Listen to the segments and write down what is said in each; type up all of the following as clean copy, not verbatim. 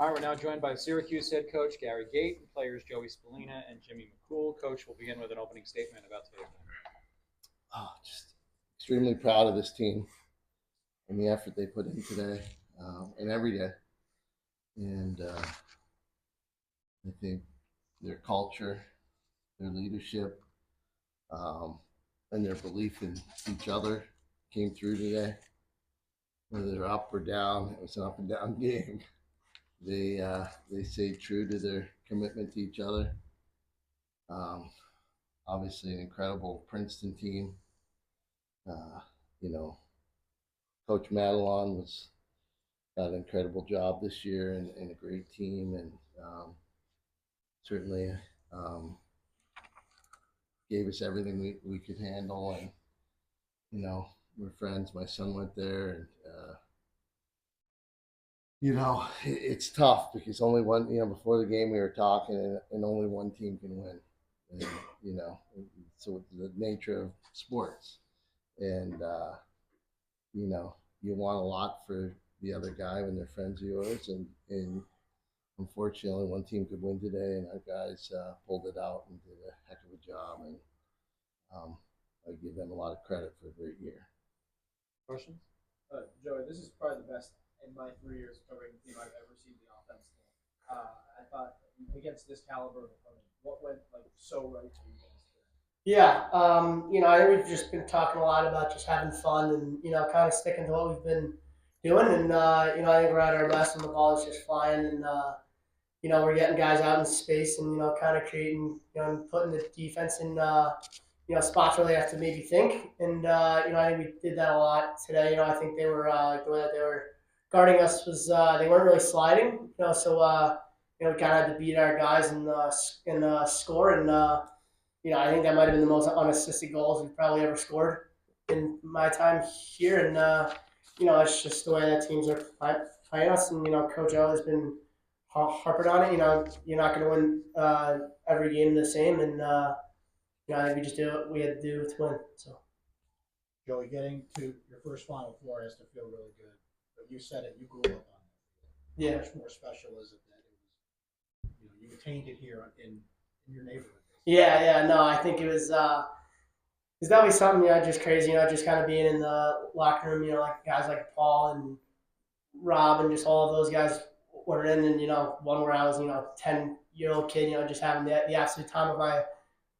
All right, we're now joined by Syracuse head coach Gary Gait and players Joey Spallina and Jimmy McCool. Coach will begin with an opening statement about today's game. Just extremely proud of this team and the effort they put in today and every day. And I think their culture, their leadership, and their belief in each other came through today. Whether they're up or down, it was an up and down game. They stayed true to their commitment to each other. Um, Obviously, an incredible Princeton team. Uh, you know, Coach Madelon was got an incredible job this year and a great team, and certainly um, gave us everything we could handle. And we're friends. My son went there, and it's tough because only one. Before the game we were talking, and only one team can win. And, so it's the nature of sports, and you want a lot for the other guy when they're friends of yours, and unfortunately, one team could win today, and our guys pulled it out and did a heck of a job, and I give them a lot of credit for a great year. Questions? Joey, this is probably the best in my 3 years covering the team I've ever seen the offense. I thought against this caliber of opponent, what went so right for you guys today? Yeah, I think we've just been talking a lot about just having fun and kind of sticking to what we've been doing, and I think we're at our best when the ball is just flying, and we're getting guys out in space, and kind of creating, and putting the defense in, spots where they have to maybe think, and I think we did that a lot today. I think they were the way that they were guarding us was they weren't really sliding, so we kind of had to beat our guys and score, and I think that might have been the most unassisted goals we've probably ever scored in my time here. And, it's just the way that teams are playing us. And, Coach O has been harping on it. You're not going to win every game the same. And, I think we just do what we had to do to win. So, Joey, getting to your first Final Four has to feel really good. But you said it, you grew up on it. yeah. How much more special is it that it was, you attained it here in your neighborhood? Yeah. No, I think it's definitely something, just crazy, just kind of being in the locker room, like guys like Paul and Rob and just all of those guys were in, and, one where I was, 10-year-old kid, just having the absolute time of my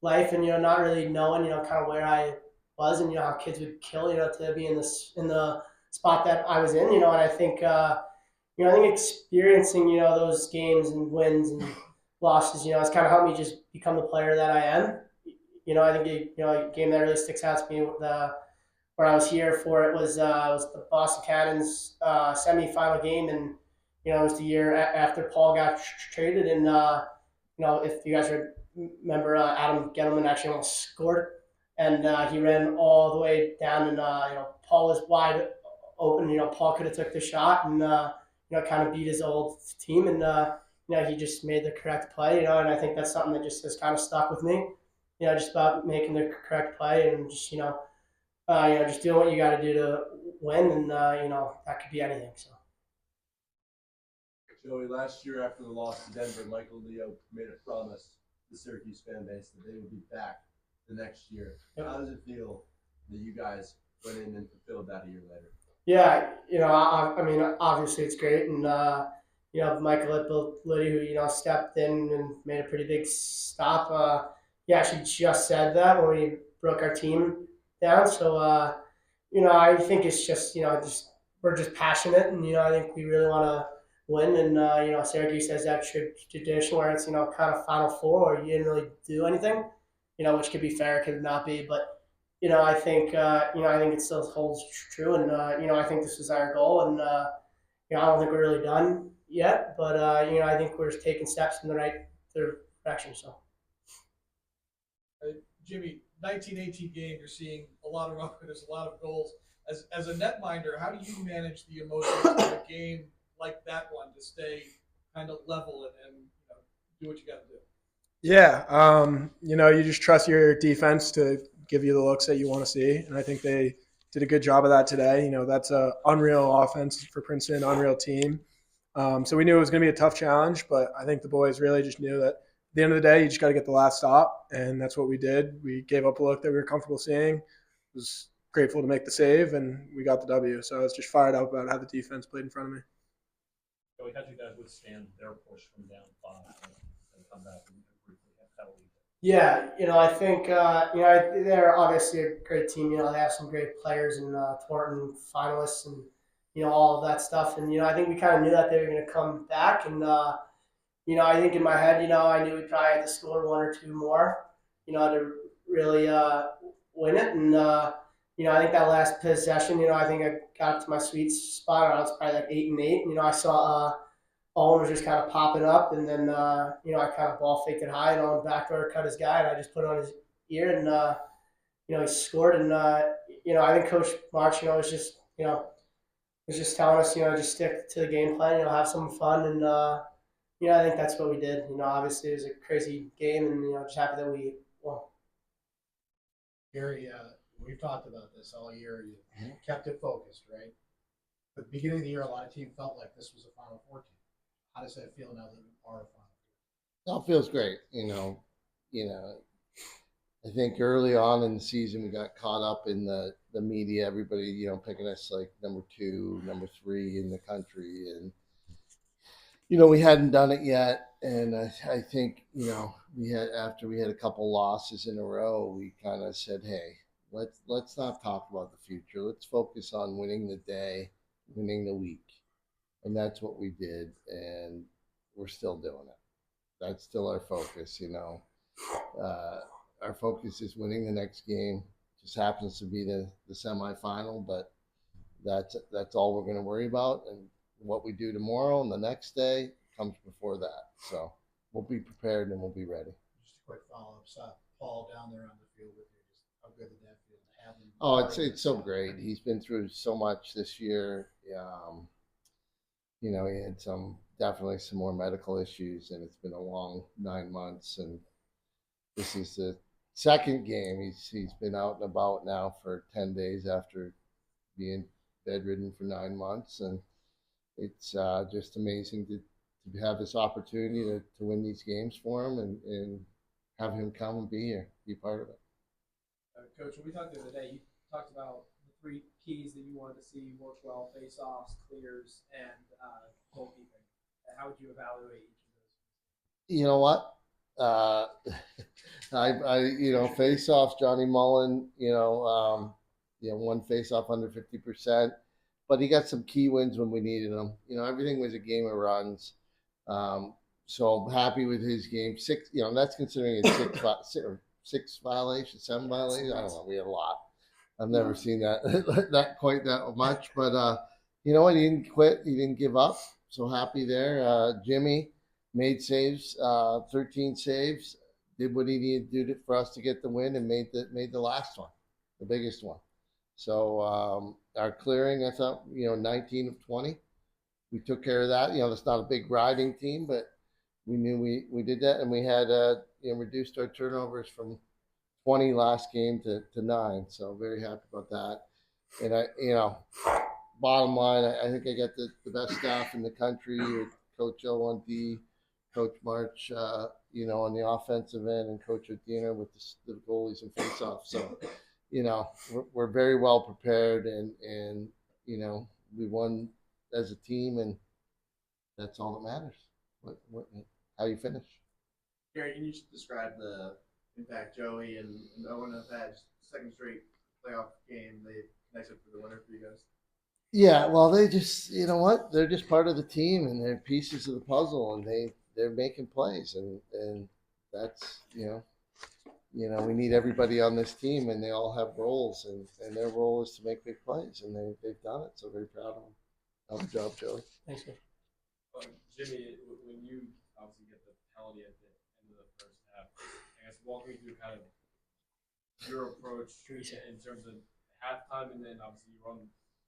life, and, not really knowing, kind of where I was, and, how kids would kill, to be in the spot that I was in, and I think, I think experiencing, those games and wins and losses, it's kind of helped me just become the player that I am. I think a game that really sticks out to me where I was here for it was the Boston Cannons semifinal game, and it was the year after Paul got traded, and if you guys remember, Adam Gettleman actually almost scored, and he ran all the way down, and Paul was wide open. Paul could have took the shot and kind of beat his old team, and he just made the correct play. And I think that's something that just has kind of stuck with me. Just about making the correct play, and just just doing what you got to do to win, and that could be anything. So. Joey, last year after the loss to Denver, Michael Leo made a promise to the Syracuse fan base that they would be back the next year. Yep. How does it feel that you guys went in and fulfilled that a year later? Yeah, I mean, obviously it's great, and Michael Liddy, who stepped in and made a pretty big stop. He actually just said that when we broke our team down. So I think it's just just we're just passionate, and I think we really want to win. And Syracuse has that tradition where it's kind of Final Four, or you didn't really do anything, which could be fair, could not be, but. I think it still holds true, and I think this is our goal, and I don't think we're really done yet, but I think we're taking steps in the right direction. So, Jimmy, 1918 game, you're seeing a lot of runners, a lot of goals. As a netminder, how do you manage the emotions of a game like that one to stay kind of level and do what you got to do? Yeah, you just trust your defense to give you the looks that you want to see, and I think they did a good job of that today. That's a unreal offense for Princeton, unreal team, So we knew it was going to be a tough challenge, but I think the boys really just knew that at the end of the day, you just got to get the last stop, and that's what we did. We gave up a look that we were comfortable seeing. Was grateful to make the save, and we got the W. So I was just fired up about how the defense played in front of me. Joey, how did you guys withstand their push from down 5 and come back and briefly have a lead? Yeah, I think they're obviously a great team. They have some great players and Thornton finalists and all of that stuff. And I think we kind of knew that they were going to come back. And I think in my head, I knew we probably had to score 1 or 2 more, to really win it. And I think that last possession, I think I got to my sweet spot. I was probably like 8 and 8. I saw. Owen was just kind of popping up, and then I kind of ball faked it high, and Owen backdoor cut his guy, and I just put it on his ear, and he scored, and I think Coach March, was just telling us, just stick to the game plan, have some fun, and I think that's what we did. Obviously it was a crazy game, and just happy that we won. Gary, we've talked about this all year. You kept it focused, right? At the beginning of the year, a lot of teams felt like this was a Final Four team. How does that feel now that you are a Final Four? It feels great. I think early on in the season we got caught up in the media, everybody, picking us like number 2, number 3 in the country. And, we hadn't done it yet. And I think, after we had a couple losses in a row, we kind of said, hey, let's not talk about the future. Let's focus on winning the day, winning the week. And that's what we did, and we're still doing it. That's still our focus, Our focus is winning the next game. Just happens to be the semifinal, but that's all we're going to worry about. And what we do tomorrow and the next day comes before that. So we'll be prepared and we'll be ready. Just a quick follow-up. Saw Paul down there on the field with you. Just how good did that feel to have him? Oh, it's so great. He's been through so much this year. He had definitely some more medical issues, and it's been a long 9 months. And this is the second game. He's been out and about now for 10 days after being bedridden for 9 months, and it's just amazing to have this opportunity to win these games for him and have him come and be here, be part of it. Coach, when we talked the other day, you talked about the 3 keys that you wanted to see work well: face-offs, clears, and goalkeeping. How would you evaluate each of those? You know what? Face-offs, Johnny Mullen, one face-off under 50%, but he got some key wins when we needed them. Everything was a game of runs. So I'm happy with his game. 6, that's considering a 6 violations, 7 violations. I don't know. We had a lot. I've never seen that quite that much, but you know what? He didn't quit. He didn't give up. So happy there. Jimmy made saves, 13 saves. Did what he needed to do for us to get the win, and made the last one, the biggest one. So our clearing, I thought, 19 of 20. We took care of that. That's not a big riding team, but we knew we did that, and we had reduced our turnovers from 20 last game to 9. So very happy about that. And bottom line, I think I got the best staff in the country with Coach O on D, Coach March, on the offensive end, and Coach Odina with the goalies and faceoff. So, we're very well prepared, and we won as a team, and that's all that matters. How you finish. Gary, can you just describe the impact Joey and Owen have had? Second straight playoff game. They connected for the winner for you guys. Yeah, well, they just, they're just part of the team, and they're pieces of the puzzle, and they're making plays, and that's, we need everybody on this team, and they all have roles, and their role is to make big plays, and they've done it. So very proud of them. Good job, Joey. Thanks, man. Jimmy, when you obviously get the penalty at the end of the first half, I guess walk me through kind of your approach in terms of halftime, and then obviously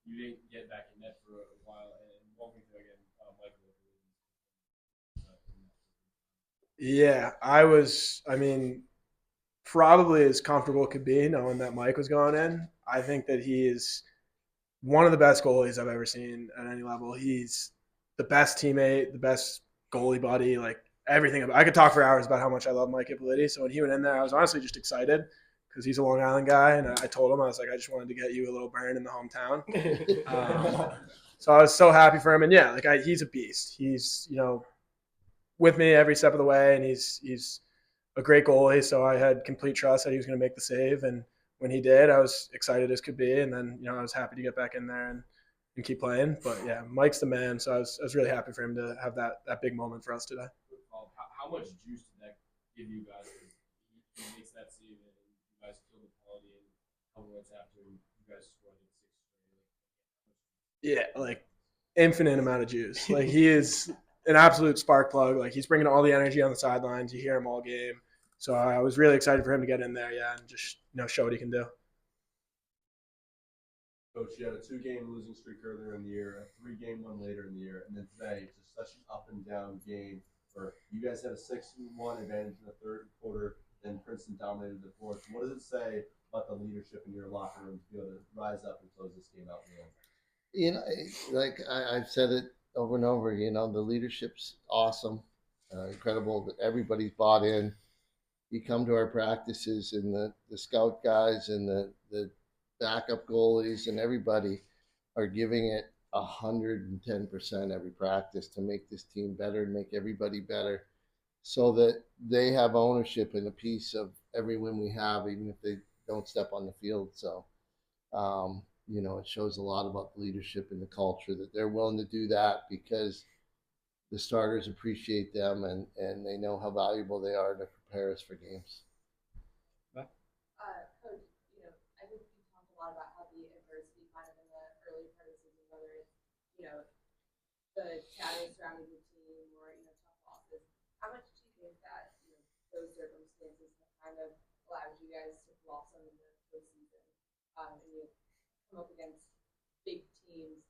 you didn't get back in net for a while, and walk me through again, Michael. Yeah, I was, probably as comfortable it could be knowing that Mike was going in. I think that he is one of the best goalies I've ever seen at any level. He's the best teammate, the best goalie buddy, like everything. I could talk for hours about how much I love Mike Ippoliti. So when he went in there, I was honestly just excited because he's a Long Island guy, and I told him, I was like, I just wanted to get you a little burn in the hometown. So I was so happy for him, and yeah, like he's a beast. He's with me every step of the way, and he's a great goalie. So I had complete trust that he was going to make the save, and when he did, I was excited as could be, and then I was happy to get back in there and keep playing. But yeah, Mike's the man, so I was really happy for him to have that big moment for us today. How much juice did that give you guys? He makes that save and you guys kill the penalty, and a couple minutes after you guys scored it 6 straight. Yeah, like infinite amount of juice. Like he is an absolute spark plug. Like he's bringing all the energy on the sidelines. You hear him all game. So I was really excited for him to get in there, yeah, and just show what he can do. Coach, you had a 2-game losing streak earlier in the year, a 3-game one later in the year, and then today it's just such an up and down game where you guys had a 6-1 advantage in the third quarter, then Princeton dominated the fourth. What does it say about the leadership in your locker room to be able to rise up and close this game out in the end? Like I've said it over and over, the leadership's awesome, incredible that everybody's bought in. You come to our practices, and the scout guys and the backup goalies and everybody are giving it 110% every practice to make this team better and make everybody better, so that they have ownership and a piece of every win we have, even if they don't step on the field. So, it shows a lot about the leadership and the culture that they're willing to do that because the starters appreciate them and they know how valuable they are to prepare us for games. Coach, I think you talked a lot about how the adversity kind of in the early part of the season, whether it's, the shadows surrounding the team or, tough losses. How much do you think that, those circumstances have kind of allowed you guys to blossom in the postseason and you come up against big teams,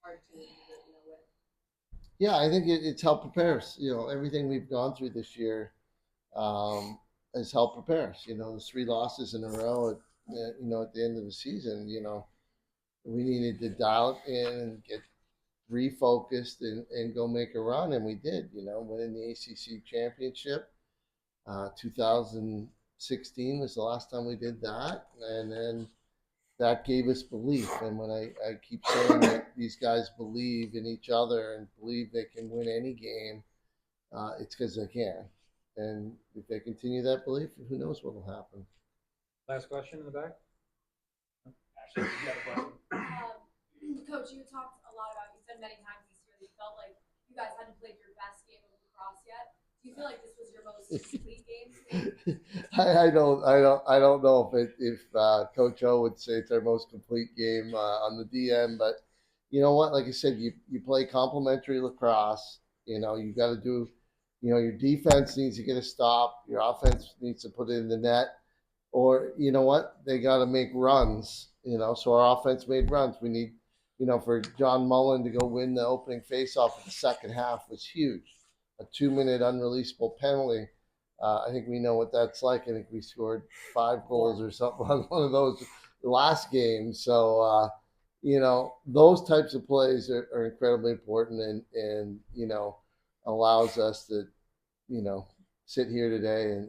hard teams that, with? Yeah, I think it's helped prepare us. Everything we've gone through this year has helped prepare us. The 3 losses in a row at the end of the season, we needed to dial it in and get refocused and go make a run, and we did. Winning the ACC championship. 2016 was the last time we did that, and then that gave us belief. And when I keep saying that these guys believe in each other and believe they can win any game, it's because they can. And if they continue that belief, who knows what will happen. Last question in the back. Ashley, you got a question? Coach, you talked a lot about, you said many times this year that you felt like you guys hadn't played your best game of lacrosse yet. Do you feel like this was your most complete game today? I don't know if Coach O would say it's our most complete game on the DM, but you know what? Like I said, you play complementary lacrosse. You got to do. Your defense needs to get a stop. Your offense needs to put it in the net, or you know what? They got to make runs. So our offense made runs. We need, for John Mullen to go win the opening faceoff in the second half was huge. A 2-minute unreleasable penalty. I think we know what that's like. I think we scored 5 goals or something on one of those last game. So, those types of plays are incredibly important and allows us to, sit here today and